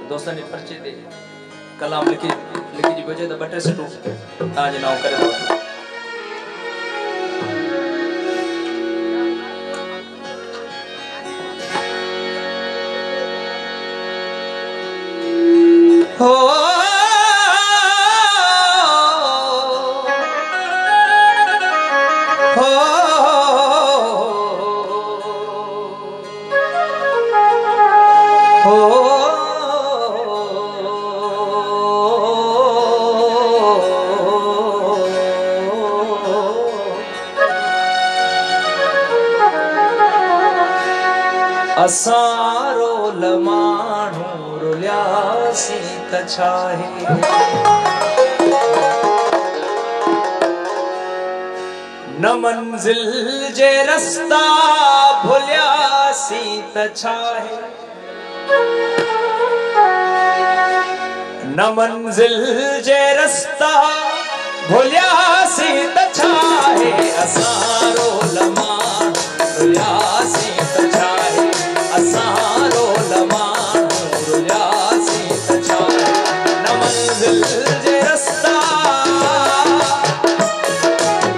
दोस्तनी पर्चे दे कलाम लिखी जी बजे तो बटे से टू आज नाव करे हो असारो लमाणू रुल्यासी कछाहे न मंजिल जे रस्ता भुल्यासी तछाहे न मंजिल जे रस्ता भुल्यासी तछाहे असारो लमाणू रुल्यासी तछाहे असारो लमाणू रुल्यासी तछाहे न मंजिल जे रस्ता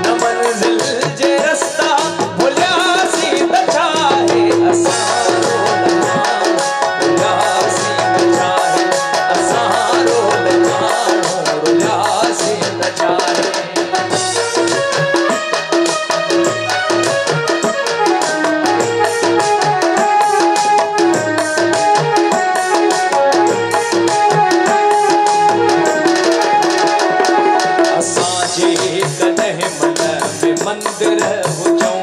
न मंजिल जे रस्ता भुल्यासी तछाहे असारो लमाणू रुल्यासी तछाहे असारो लमाणू रुल्यासी तछाहे मंदिर हुजौं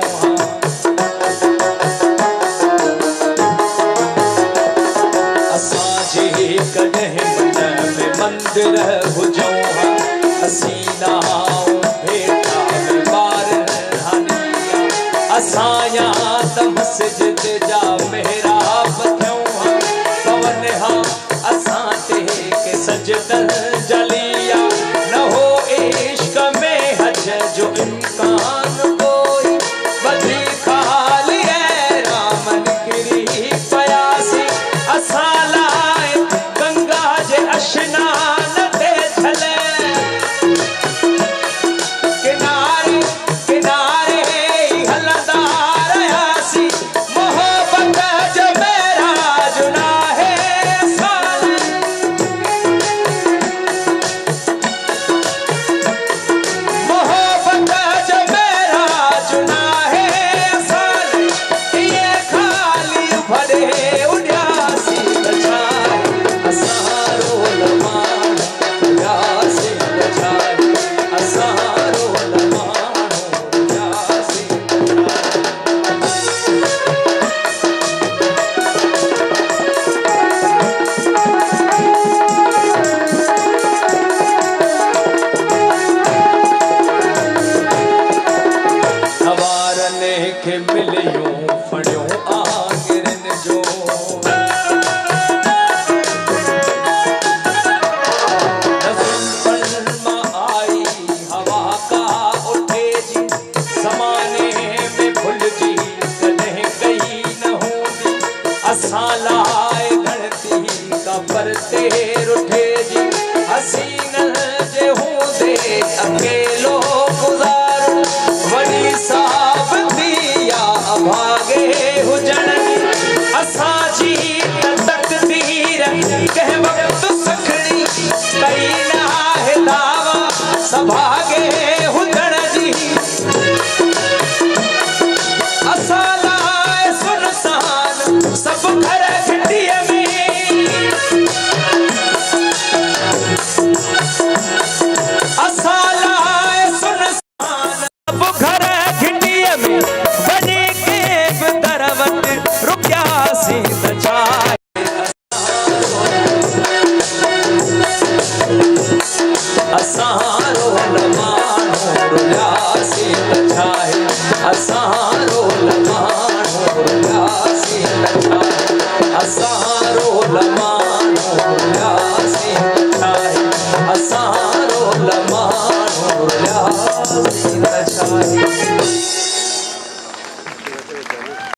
असांजे कॾहिं मन में मंदिर हुजौं हसीना भेटा में ॿार हनिया असांजा त मस्जिद जा मेहराब थियूं पवन हा असां ते के सजदल जलिया न हो इश्क में हज जो इम्कान